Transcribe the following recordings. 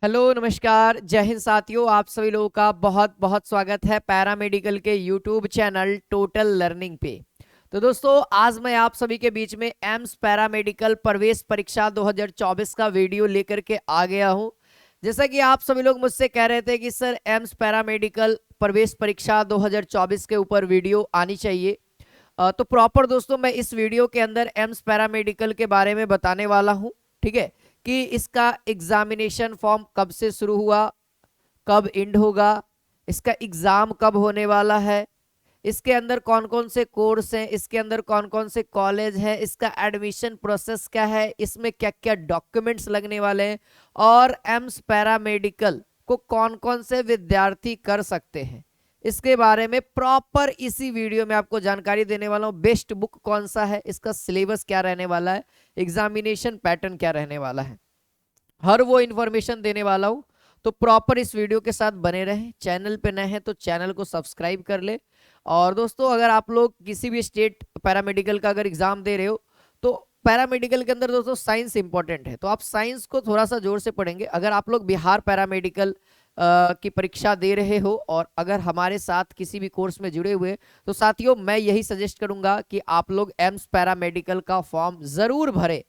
Hello नमस्कार जय हिंद साथियों, आप सभी लोगों का बहुत बहुत स्वागत है पैरामेडिकल के यूट्यूब चैनल टोटल लर्निंग पे। तो दोस्तों आज मैं आप सभी के बीच में एम्स पैरामेडिकल प्रवेश परीक्षा 2024 का वीडियो लेकर के आ गया हूं। जैसा कि आप सभी लोग मुझसे कह रहे थे कि सर एम्स पैरामेडिकल प्रवेश परीक्षा 2024 के ऊपर वीडियो आनी चाहिए। तो प्रॉपर दोस्तों मैं इस वीडियो के अंदर एम्स पैरामेडिकल के बारे में बताने वाला हूं। ठीक है, कि इसका एग्जामिनेशन फॉर्म कब से शुरू हुआ, कब एंड होगा, इसका एग्जाम कब होने वाला है, इसके अंदर कौन कौन से कोर्स हैं, इसके अंदर कौन कौन से कॉलेज हैं, इसका एडमिशन प्रोसेस क्या है, इसमें क्या क्या डॉक्यूमेंट्स लगने वाले हैं और एम्स पैरामेडिकल को कौन कौन से विद्यार्थी कर सकते हैं, इसके बारे में प्रॉपर इसी वीडियो में आपको जानकारी देने वाला हूं। बेस्ट बुक कौन सा है, इसका सिलेबस क्या रहने वाला है, एग्जामिनेशन पैटर्न क्या रहने वाला है, हर वो इंफॉर्मेशन देने वाला हूं। तो प्रॉपर इस वीडियो के साथ बने रहें। चैनल पे नए हैं तो चैनल को सब्सक्राइब कर ले। और दोस्तों अगर आप लोग किसी भी स्टेट पैरामेडिकल का अगर एग्जाम दे रहे हो तो पैरामेडिकल के अंदर दोस्तों साइंस इंपॉर्टेंट है, तो आप साइंस को थोड़ा सा जोर से पढ़ेंगे। अगर आप लोग बिहार पैरामेडिकल की परीक्षा दे रहे हो और अगर हमारे साथ किसी भी कोर्स में जुड़े हुए, तो साथियों मैं यही सजेस्ट करूंगा कि आप लोग एम्स पैरामेडिकल का फॉर्म जरूर भरें।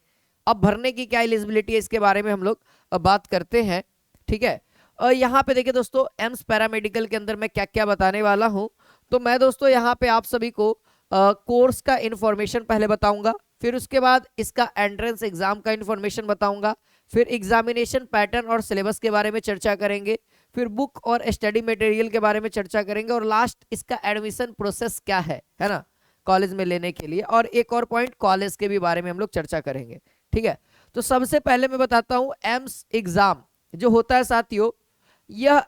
अब भरने की क्या एलिजिबिलिटी है इसके बारे में हम लोग बात करते हैं। ठीक है, यहाँ पे देखिए दोस्तों एम्स पैरामेडिकल के अंदर मैं क्या क्या बताने वाला हूँ। तो मैं दोस्तों यहाँ पे आप सभी को कोर्स का इंफॉर्मेशन पहले बताऊंगा, फिर उसके बाद इसका एंट्रेंस एग्जाम का इंफॉर्मेशन बताऊंगा, फिर एग्जामिनेशन पैटर्न और सिलेबस के बारे में चर्चा करेंगे, फिर बुक और स्टडी मटेरियल के बारे में चर्चा करेंगे और लास्ट इसका एडमिशन प्रोसेस क्या है ना, कॉलेज में लेने के लिए, और एक और पॉइंट कॉलेज के भी बारे में हम लोग चर्चा करेंगे। ठीक है, तो सबसे पहले मैं बताता हूं एम्स एग्जाम जो होता है साथियों, यह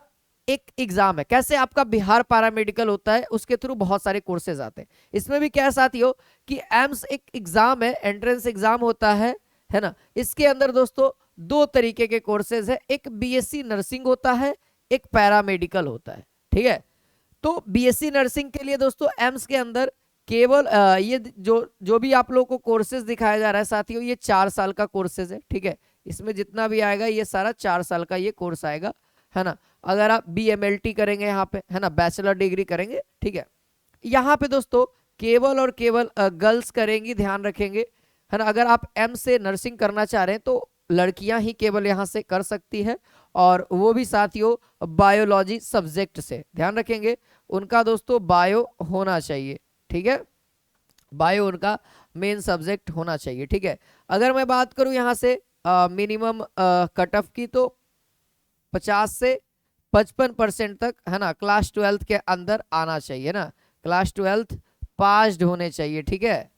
एक एग्जाम है। कैसे आपका बिहार पैरामेडिकल होता है उसके थ्रू बहुत सारे कोर्सेज आते हैं, इसमें भी क्या है साथियों कि एम्स एक एग्जाम है, एंट्रेंस एग्जाम होता है ना। इसके अंदर दोस्तों दो तरीके के कोर्सेज है, एक बीएससी नर्सिंग होता है, एक पैरामेडिकल होता है। ठीक है, तो बीएससी नर्सिंग के लिए दोस्तों एम्स के अंदर केवल ये जो भी आप लोगों को कोर्सेज दिखाया जा रहा है साथियों, ये 4 साल का कोर्सेज है। ठीक है, इसमें जितना भी आएगा ये सारा 4 साल का ये कोर्स आएगा, है ना। अगर आप बीएमएलटी करेंगे यहाँ पे, है ना, बैचलर डिग्री करेंगे। ठीक है, यहाँ पे दोस्तों केवल और केवल गर्ल्स करेंगी, ध्यान रखेंगे, है ना। अगर आप एम से नर्सिंग करना चाह रहे हैं तो लड़कियां ही केवल यहाँ से कर सकती है, और वो भी साथियों बायोलॉजी सब्जेक्ट से, ध्यान रखेंगे उनका दोस्तों बायो होना चाहिए। ठीक है, बायो उनका मेन सब्जेक्ट होना चाहिए। ठीक है, अगर मैं बात करूं यहाँ से मिनिमम कट ऑफ की, तो 50 से 55% तक, है ना, क्लास 12 के अंदर आना चाहिए ना, क्लास 12 पास्ड होने चाहिए। ठीक है,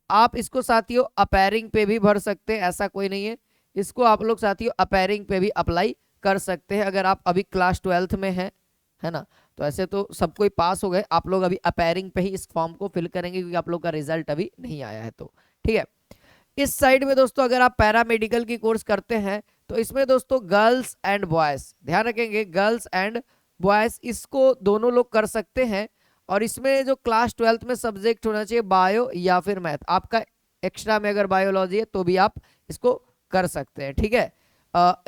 आप इसको साथियों अपेयरिंग पे भी भर सकते हैं, ऐसा कोई नहीं है, इसको आप लोग साथियों अपेयरिंग पे भी अप्लाई कर सकते हैं अगर आप अभी क्लास 12 में हैं, है ना। तो ऐसे तो सब कोई पास हो गए, आप लोग अभी अपेयरिंग पे ही इस फॉर्म को फिल करेंगे क्योंकि आप लोग का रिजल्ट अभी नहीं आया है। तो ठीक है, इस साइड में दोस्तों अगर आप पैरामेडिकल की कोर्स करते हैं तो इसमें दोस्तों गर्ल्स एंड बॉयज, ध्यान रखेंगे गर्ल्स एंड बॉयज, इसको दोनों लोग कर सकते हैं। और इसमें जो क्लास 12 में सब्जेक्ट होना चाहिए बायो या फिर मैथ, आपका एक्स्ट्रा में अगर बायोलॉजी है तो भी आप इसको कर सकते हैं। ठीक है,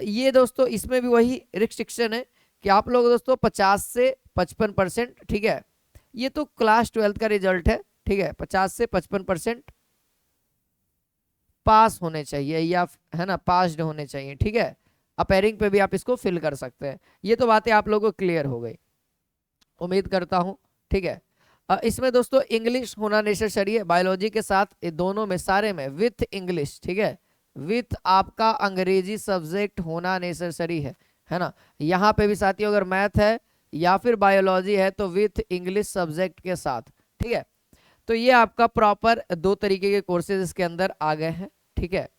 ये दोस्तों इसमें भी वही रिस्ट्रिक्शन है कि आप लोग दोस्तों 50 से 55%, ठीक है, ये तो क्लास 12 का रिजल्ट है। ठीक है, 50 से 55% पास होने चाहिए या, है ना, पास्ड होने चाहिए। ठीक है, अपेयरिंग पे भी आप इसको फिल कर सकते हैं। ये तो बातें आप लोगों को क्लियर हो गई उम्मीद करता हूं। ठीक है, इसमें दोस्तों इंग्लिश होना नेसेसरी है, बायोलॉजी के साथ ये दोनों में सारे में विथ इंग्लिश। ठीक है, विथ आपका अंग्रेजी सब्जेक्ट होना नेसेसरी है ना। यहाँ पे भी साथियों अगर मैथ है या फिर बायोलॉजी है तो विथ इंग्लिश सब्जेक्ट के साथ। ठीक है, तो ये आपका प्रॉपर दो तरीके के कोर्सेज इसके अंदर आ गए हैं। ठीक है,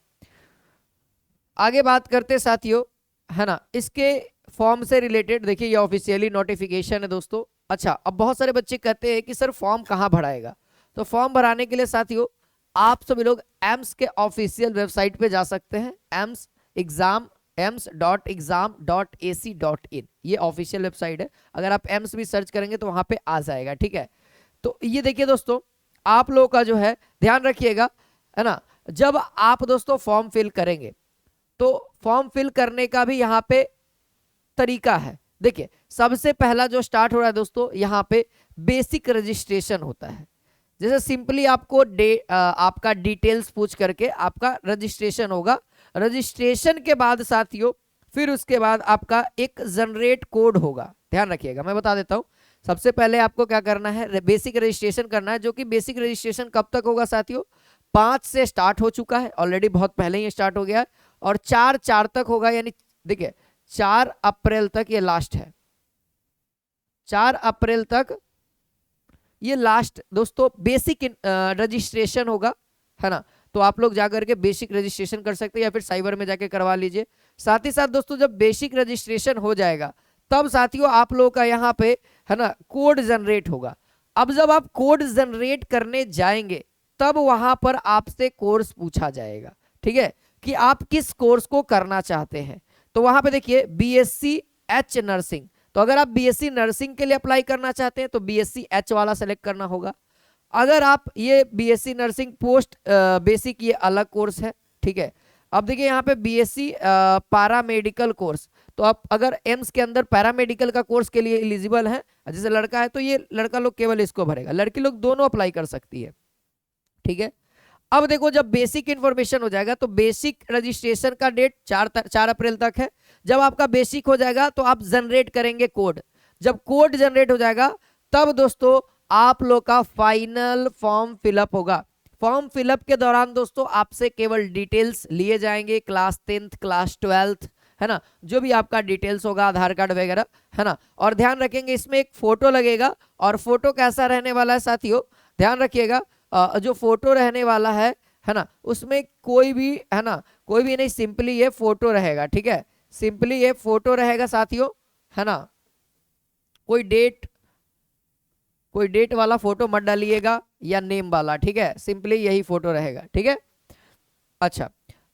आगे बात करते साथियों, है ना, इसके फॉर्म से रिलेटेड देखिए ये ऑफिशियली नोटिफिकेशन है दोस्तों। अच्छा, अब बहुत सारे बच्चे कहते हैं कि सर फॉर्म कहाँ भराएगा, तो फॉर्म भराने के लिए साथियों आप सभी लोग एम्स के ऑफिशियल वेबसाइट पे जा सकते हैं, ems.exam.ac.in, ये ऑफिशियल वेबसाइट है। अगर आप एम्स भी सर्च करेंगे तो वहां पे आ जाएगा। ठीक है, तो ये देखिए दोस्तों आप लोगों का जो है ध्यान रखिएगा, है ना, जब आप दोस्तों फॉर्म फिल करेंगे तो फॉर्म फिल करने का भी यहाँ पे तरीका है। देखिए सबसे पहला जो स्टार्ट हो रहा है दोस्तों, यहाँ पे बेसिक रजिस्ट्रेशन होता है। जैसे सिंपली आपको आपका डिटेल्स पूछ करके आपका रजिस्ट्रेशन होगा। रजिस्ट्रेशन के बाद साथियों फिर उसके बाद आपका एक जनरेट कोड होगा। ध्यान रखिएगा, मैं बता देता हूं। सबसे पहले आपको क्या करना है, बेसिक रजिस्ट्रेशन करना है, जो कि बेसिक रजिस्ट्रेशन कब तक होगा साथियों, 5 से स्टार्ट हो चुका है ऑलरेडी, बहुत पहले ही स्टार्ट हो गया है, और 4 तक होगा। यानी देखिए 4 अप्रैल तक ये लास्ट है, 4 अप्रैल तक ये लास्ट दोस्तों बेसिक रजिस्ट्रेशन होगा, है ना। तो आप लोग जाकर के बेसिक रजिस्ट्रेशन कर सकते हैं या फिर साइबर में जाके करवा लीजिए। साथ ही साथ दोस्तों जब बेसिक रजिस्ट्रेशन हो जाएगा तब साथियों आप लोगों का यहाँ पे, है ना, कोड जनरेट होगा। अब जब आप कोड जनरेट करने जाएंगे तब वहां पर आपसे कोर्स पूछा जाएगा, ठीक है, कि आप किस कोर्स को करना चाहते हैं। तो वहां पे देखिए बीएससी एच नर्सिंग, तो अगर आप बीएससी नर्सिंग के लिए अप्लाई करना चाहते हैं तो बीएससी एच वाला सेलेक्ट करना होगा। अगर आप ये बीएससी नर्सिंग पोस्ट बेसिक, ये अलग कोर्स है, ठीक है। अब देखिए यहाँ पे बीएससी पैरामेडिकल कोर्स, तो आप अगर एम्स के अंदर पैरामेडिकल का कोर्स के लिए एलिजिबल है, जैसे लड़का है तो ये लड़का लोग केवल इसको भरेगा, लड़की लोग दोनों अप्लाई कर सकती है, ठीक है। अब देखो जब बेसिक इंफॉर्मेशन हो जाएगा तो बेसिक रजिस्ट्रेशन का डेट 4 अप्रैल तक है। जब आपका बेसिक हो जाएगा तो आप जनरेट करेंगे कोड। जब कोड जनरेट हो जाएगा तब दोस्तों आप लोग का फाइनल फॉर्म फिलअप होगा। फॉर्म फिलअप के दौरान दोस्तों आपसे केवल डिटेल्स लिए जाएंगे, क्लास 10th क्लास 12th, है ना, जो भी आपका डिटेल्स होगा, आधार कार्ड वगैरह, है ना। और ध्यान रखेंगे इसमें एक फोटो लगेगा, और फोटो कैसा रहने वाला है साथियों, ध्यान रखिएगा, जो फोटो रहने वाला है ना, उसमें कोई भी, है ना, कोई भी नहीं, सिंपली ये फोटो रहेगा, ठीक है, सिंपली ये फोटो रहेगा साथियों, है ना। कोई डेट वाला फोटो मत डालिएगा या नेम वाला, ठीक है, सिंपली यही फोटो रहेगा, ठीक है। अच्छा,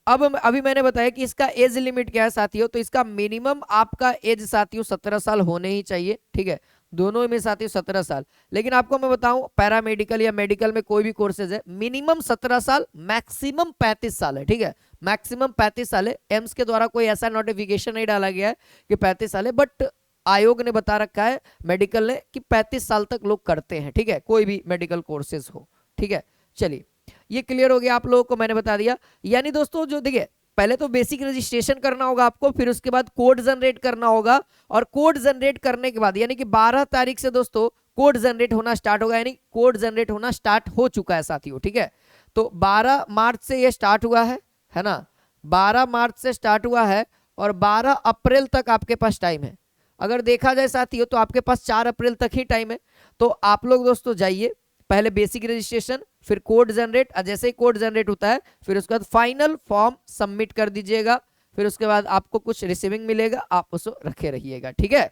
अब अभी मैंने बताया कि इसका एज लिमिट क्या है साथियों, तो इसका मिनिमम आपका एज साथियों 17 साल होने ही चाहिए, ठीक है, दोनों में साथियों 17 साल। लेकिन आपको मैं बताऊं पैरामेडिकल या मेडिकल में कोई भी कोर्सेज है, मिनिमम 17 साल, मैक्सिमम 35 साल है, ठीक है, मैक्सिमम 35 साल है। एम्स के द्वारा कोई ऐसा नोटिफिकेशन नहीं डाला गया है कि 35 साल है, बट आयोग ने बता रखा है मेडिकल ने कि 35 साल तक लोग करते हैं, ठीक है, कोई भी मेडिकल कोर्सेज हो, ठीक है। चलिए ये क्लियर हो गया आप लोगों को, मैंने बता दिया। यानी दोस्तों जो देखिए पहले तो बेसिक रजिस्ट्रेशन करना होगा आपको, फिर उसके बाद कोड जनरेट करना होगा, और कोड जनरेट करने के बाद यानी कि 12 तारीख से दोस्तों कोड जनरेट होना स्टार्ट होगा, यानी कोड जनरेट होना स्टार्ट हो चुका है साथियों, ठीक है। तो 12 मार्च से ये स्टार्ट हुआ है ना, 12 मार्च से स्टार्ट हुआ है, और 12 अप्रैल तक आपके पास टाइम है। अगर देखा जाए साथियों तो आपके पास 4 अप्रैल तक ही टाइम है। तो आप लोग दोस्तों जाइए, पहले बेसिक रजिस्ट्रेशन, फिर कोड जनरेट, जैसे ही कोड जनरेट होता है फिर उसके बाद फाइनल फॉर्म सबमिट कर दीजिएगा, फिर उसके बाद आपको कुछ रिसीविंग मिलेगा, आप उसको रखे रहिएगा, ठीक है।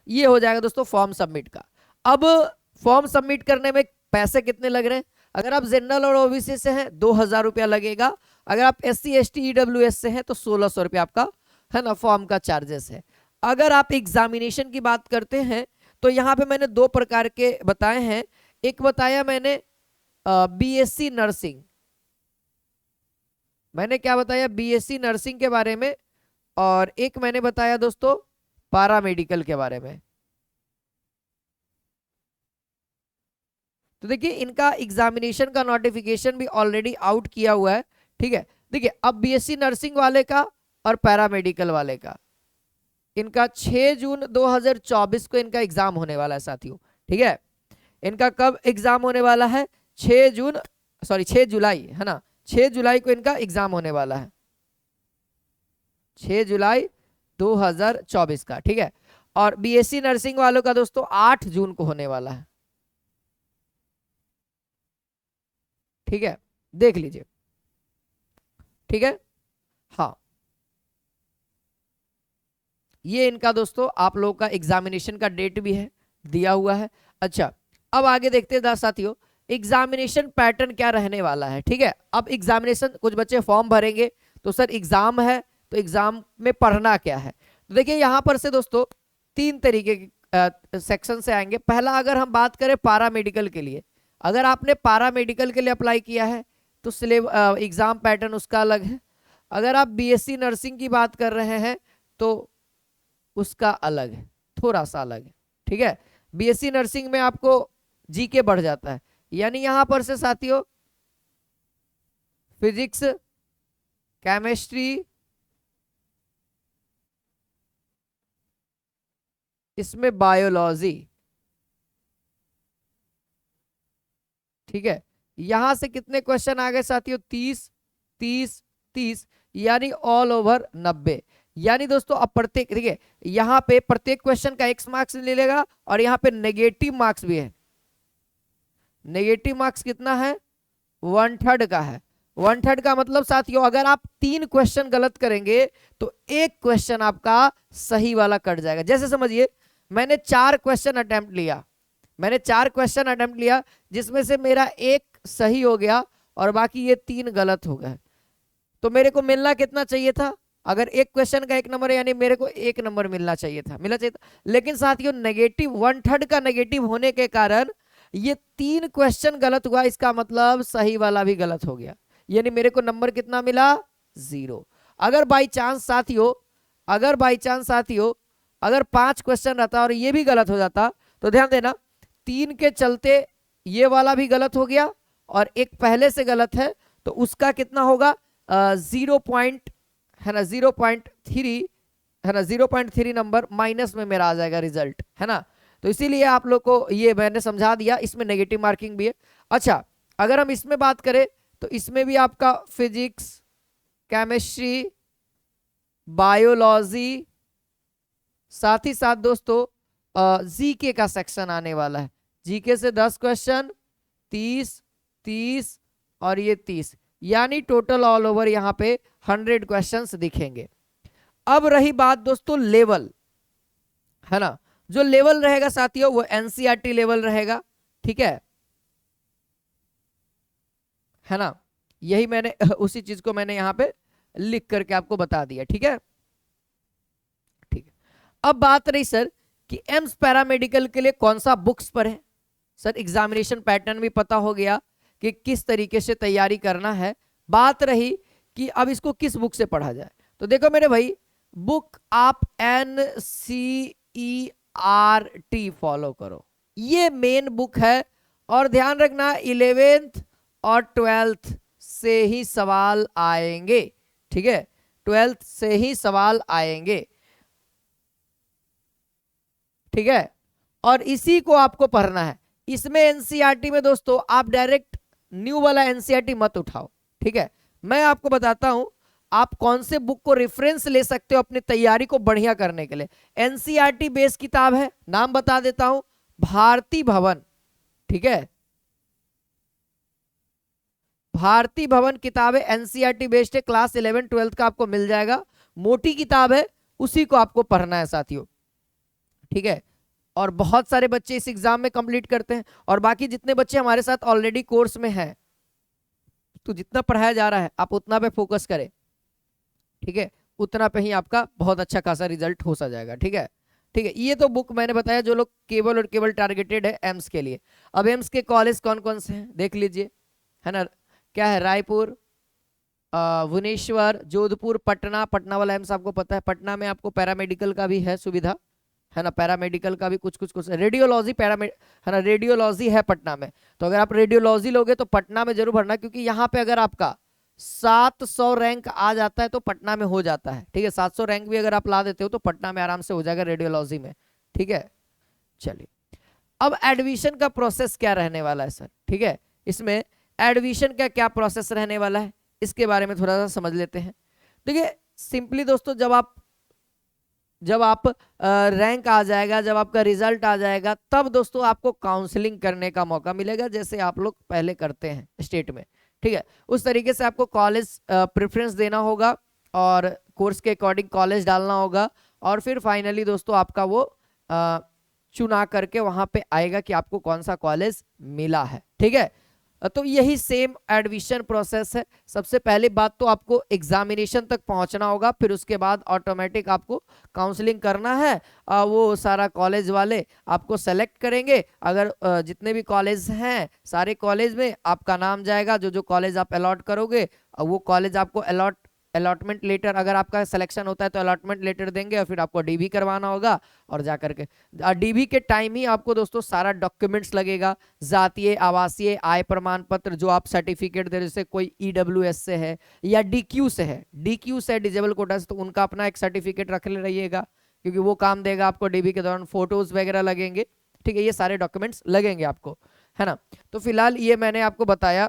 ये हो जाएगा दोस्तों फॉर्म सबमिट का। अब फॉर्म सबमिट करने में पैसे कितने लग रहे हैं, अगर आप जनरल और ओबीसी से हैं 2000 रुपया लगेगा, अगर आप SC ST EWS से हैं तो 1600 रुपया आपका, है ना, फॉर्म का चार्जेस है। अगर आप एग्जामिनेशन की बात करते हैं तो यहाँ पे मैंने 2 प्रकार के बताए हैं। एक बताया मैंने बीएससी नर्सिंग, मैंने क्या बताया, बीएससी नर्सिंग के बारे में, और एक मैंने बताया दोस्तों पैरामेडिकल के बारे में। तो देखिए इनका एग्जामिनेशन का नोटिफिकेशन भी ऑलरेडी आउट किया हुआ है, ठीक है। देखिए अब बीएससी नर्सिंग वाले का और पैरामेडिकल वाले का, इनका 6 जून 2024 को इनका एग्जाम होने वाला है साथियों, ठीक है। इनका कब एग्जाम होने वाला है, 6 जुलाई, है ना, 6 जुलाई को इनका एग्जाम होने वाला है, 6 जुलाई 2024 का, ठीक है। और बीएससी नर्सिंग वालों का दोस्तों 8 जून को होने वाला है, ठीक है, देख लीजिए, ठीक है। हाँ ये इनका दोस्तों आप लोगों का एग्जामिनेशन का डेट भी है, दिया हुआ है। अच्छा अब आगे देखते हैं साथियों एग्जामिनेशन पैटर्न क्या रहने वाला है, ठीक है। अब एग्जामिनेशन, कुछ बच्चे फॉर्म भरेंगे तो सर एग्जाम है तो एग्जाम में पढ़ना क्या है, तो देखिए यहाँ पर से दोस्तों 3 तरीके के सेक्शन से आएंगे। पहला अगर हम बात करें पैरामेडिकल के लिए, अगर आपने पैरामेडिकल के लिए अप्लाई किया है तो एग्जाम पैटर्न उसका अलग है। अगर आप बीएससी नर्सिंग की बात कर रहे हैं तो उसका अलग है, थोड़ा सा अलग है, ठीक है। बीएससी नर्सिंग में आपको जीके बढ़ जाता है, यानी यहां पर से साथियों फिजिक्स, केमिस्ट्री, इसमें बायोलॉजी, ठीक है। यहां से कितने क्वेश्चन आ गए साथियों? 30 30 30, यानी ऑल ओवर 90। यानी दोस्तों अब प्रत्येक, ठीक है, यहां पे प्रत्येक क्वेश्चन का x मार्क्स ले लेगा और यहां पे नेगेटिव मार्क्स भी है। नेगेटिव मार्क्स कितना है? 1/3 का है। 1/3 का मतलब साथियों अगर आप 3 क्वेश्चन गलत करेंगे तो एक क्वेश्चन आपका सही वाला कट जाएगा। जैसे समझिए मैंने 4 क्वेश्चन अटेम्प्ट लिया, जिसमें से मेरा एक सही हो गया और बाकी ये 3 गलत हो गए, तो मेरे को मिलना कितना चाहिए था? अगर एक क्वेश्चन का 1 नंबर है यानी मेरे को 1 नंबर मिलना चाहिए था। लेकिन साथियों नेगेटिव 1/3 का नेगेटिव होने के कारण ये 3 क्वेश्चन गलत हुआ, इसका मतलब सही वाला भी गलत हो गया, यानी मेरे को नंबर कितना मिला? 0। अगर बाई चांस साथियों अगर 5 क्वेश्चन रहता और ये भी गलत हो जाता तो ध्यान देना 3 के चलते ये वाला भी गलत हो गया और एक पहले से गलत है, तो उसका कितना होगा? 0.3 है ना, 0.3 नंबर माइनस में मेरा आ जाएगा रिजल्ट, है ना। तो इसीलिए आप लोग को ये मैंने समझा दिया, इसमें नेगेटिव मार्किंग भी है। अच्छा, अगर हम इसमें बात करें तो इसमें भी आपका फिजिक्स, केमिस्ट्री, बायोलॉजी, साथ ही साथ दोस्तों जीके का सेक्शन आने वाला है। जीके से 10 क्वेश्चन, 30 30 और ये 30, यानी टोटल ऑल ओवर यहाँ पे 100 क्वेश्चंस दिखेंगे। अब रही बात दोस्तों लेवल, है ना, जो लेवल रहेगा साथियों वो एनसीईआरटी लेवल रहेगा, ठीक है ना। यही मैंने उसी चीज को मैंने यहाँ पे लिख करके आपको बता दिया, ठीक है। अब बात रही सर कि एम्स पैरामेडिकल के लिए कौन सा बुक्स पर है। सर एग्जामिनेशन पैटर्न भी पता हो गया कि किस तरीके से तैयारी करना है। बात रही कि अब इसको किस बुक से पढ़ा जाए, तो देखो मेरे भाई बुक आप NCERT फॉलो करो, ये मेन बुक है। और ध्यान रखना 11th और 12th से ही सवाल आएंगे, ठीक है, 12th से ही सवाल आएंगे, ठीक है। और इसी को आपको पढ़ना है। इसमें एनसीईआरटी में दोस्तों आप डायरेक्ट न्यू वाला एनसीईआरटी मत उठाओ, ठीक है। मैं आपको बताता हूं आप कौन से बुक को रेफरेंस ले सकते हो अपनी तैयारी को बढ़िया करने के लिए। एनसीईआरटी बेस किताब है, नाम बता देता हूं, भारती भवन, ठीक है, भारती भवन किताब है, एनसीईआरटी बेस्ड है, क्लास 11 12 का आपको मिल जाएगा, मोटी किताब है, उसी को आपको पढ़ना है साथियों, ठीक है। और बहुत सारे बच्चे इस एग्जाम में कंप्लीट करते हैं और बाकी जितने बच्चे हमारे साथ ऑलरेडी कोर्स में हैं, तो जितना पढ़ाया जा रहा है आप उतना पे फोकस करें, ठीक है, उतना पे ही आपका बहुत अच्छा खासा रिजल्ट हो सा जाएगा, ठीक है। ठीक है, ये तो बुक मैंने बताया जो लोग केवल और केवल टारगेटेड है एम्स के लिए। अब एम्स के कॉलेज कौन कौन से हैं देख लीजिए, है ना, क्या है, रायपुर, भुवनेश्वर, जोधपुर, पटना। पटना वाला एम्स आपको पता है, पटना में आपको पैरामेडिकल का भी है सुविधा, है ना, पैरामेडिकल का भी कुछ रेडियोलॉजी है ना, रेडियोलॉजी है पटना में। तो अगर आप रेडियोलॉजी लोगे तो पटना में जरूर भरना, क्योंकि यहाँ पे अगर आपका 700 रैंक आ जाता है तो पटना में हो जाता है, ठीक है। 700 रैंक भी अगर आप ला देते हो तो पटना में आराम से हो जाएगा रेडियोलॉजी में, ठीक है। चलिए, अब एडमिशन का प्रोसेस क्या रहने वाला है सर, ठीक है, इसमें एडमिशन का क्या प्रोसेस रहने वाला है इसके बारे में थोड़ा सा समझ लेते हैं। देखिए सिंपली दोस्तों, जब आप रैंक आ जाएगा, जब आपका रिजल्ट आ जाएगा, तब दोस्तों आपको काउंसलिंग करने का मौका मिलेगा, जैसे आप लोग पहले करते हैं स्टेट में, ठीक है। उस तरीके से आपको कॉलेज प्रेफरेंस देना होगा और कोर्स के अकॉर्डिंग कॉलेज डालना होगा, और फिर फाइनली दोस्तों आपका वो चुना करके वहां पे आएगा कि आपको कौन सा कॉलेज मिला है, ठीक है। तो यही सेम एडमिशन प्रोसेस है। सबसे पहली बात तो आपको एग्जामिनेशन तक पहुंचना होगा, फिर उसके बाद ऑटोमेटिक आपको काउंसलिंग करना है। वो सारा कॉलेज वाले आपको सेलेक्ट करेंगे। अगर जितने भी कॉलेज हैं सारे कॉलेज में आपका नाम जाएगा, जो जो कॉलेज आप अलॉट करोगे वो कॉलेज आपको अलॉट अलॉटमेंट लेटर, अगर आपका सिलेक्शन होता है तो अलॉटमेंट लेटर देंगे और फिर आपको डीबी करवाना होगा। और जाकर के डीबी के टाइम ही आपको दोस्तों सारा डॉक्यूमेंट्स लगेगा, जातीय आवासीय आय प्रमाण पत्र, जो आप सर्टिफिकेट दे, जैसे कोई ईडब्ल्यूएस से है या डीक्यू से है, डीक्यू से डिजेबल कोटा से, तो उनका अपना एक सर्टिफिकेट रख ले रहिएगा, क्योंकि वो काम देगा आपको डीबी के दौरान। फोटोज वगैरह लगेंगे, ठीक है, ये सारे डॉक्यूमेंट्स लगेंगे आपको, है ना। तो फिलहाल ये मैंने आपको बताया,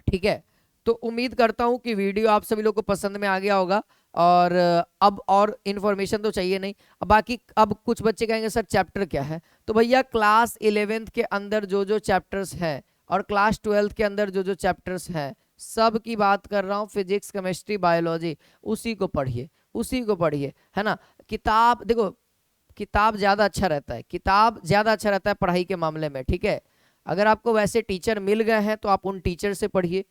ठीक है। तो उम्मीद करता हूं कि वीडियो आप सभी लोग को पसंद में आ गया होगा। और अब और इन्फॉर्मेशन तो चाहिए नहीं, अब बाकी अब कुछ बच्चे कहेंगे सर चैप्टर क्या है, तो भैया क्लास 11th के अंदर जो जो चैप्टर्स हैं और क्लास 12th के अंदर जो जो चैप्टर्स हैं, सब की बात कर रहा हूँ, फिजिक्स केमिस्ट्री बायोलॉजी, उसी को पढ़िए, उसी को पढ़िए, है ना। किताब देखो, किताब ज़्यादा अच्छा रहता है, किताब ज़्यादा अच्छा रहता है पढ़ाई के मामले में, ठीक है। अगर आपको वैसे टीचर मिल गए हैं तो आप उन टीचर से पढ़िए,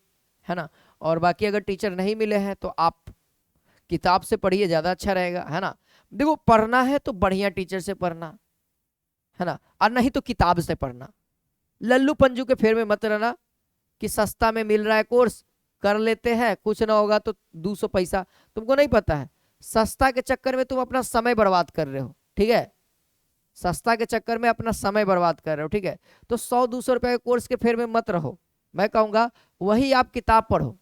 है ना। और बाकी अगर टीचर नहीं मिले हैं तो आप किताब से पढ़िए, ज़्यादा अच्छा रहेगा, है ना। देखो पढ़ना है तो बढ़िया टीचर से पढ़ना, है ना, और नहीं तो किताब से पढ़ना। लल्लू पंजू के फेर में मत रहना कि सस्ता में मिल रहा है कोर्स, कर लेते हैं, कुछ ना होगा तो 200 पैसा, तुमको नहीं पता है, सस्ता के चक्कर में तुम अपना समय बर्बाद कर रहे हो, ठीक है, सस्ता के चक्कर में अपना समय बर्बाद कर रहे हो, ठीक है। तो 100-200 रुपए के कोर्स के फेर में मत रहो, मैं कहूंगा वही आप किताब पढ़ो।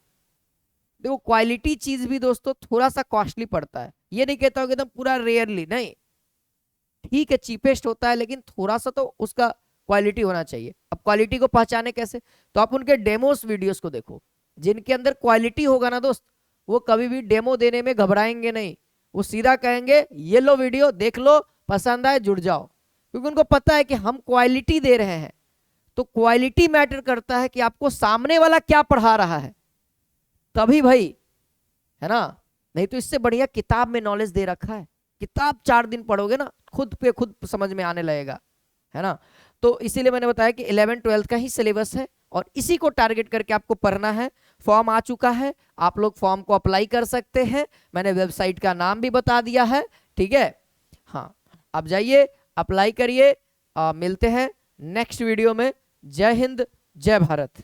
देखो क्वालिटी चीज भी दोस्तों थोड़ा सा कॉस्टली पड़ता है, ये नहीं कहता हूँ कि एकदम पूरा रेयरली नहीं, ठीक है, चीपेस्ट होता है, लेकिन थोड़ा सा तो उसका क्वालिटी होना चाहिए। अब क्वालिटी को पहचाने कैसे, तो आप उनके डेमोस वीडियोस को देखो, जिनके अंदर क्वालिटी होगा ना दोस्त, वो कभी भी डेमो देने में घबराएंगे नहीं, वो सीधा कहेंगे ये लो वीडियो देख लो, पसंद आए जुड़ जाओ, क्योंकि उनको पता है कि हम क्वालिटी दे रहे हैं। तो क्वालिटी मैटर करता है कि आपको सामने वाला क्या पढ़ा रहा है, तभी भाई, है ना। नहीं तो इससे बढ़िया किताब में नॉलेज दे रखा है, किताब 4 दिन पढ़ोगे ना खुद पे खुद समझ में आने लगेगा, है ना। तो इसीलिए मैंने बताया कि 11th-12th का ही सिलेबस है और इसी को टारगेट करके आपको पढ़ना है। फॉर्म आ चुका है, आप लोग फॉर्म को अप्लाई कर सकते हैं, मैंने वेबसाइट का नाम भी बता दिया है, ठीक है। हाँ, आप जाइए अप्लाई करिए, मिलते हैं नेक्स्ट वीडियो में। जय हिंद, जय भारत।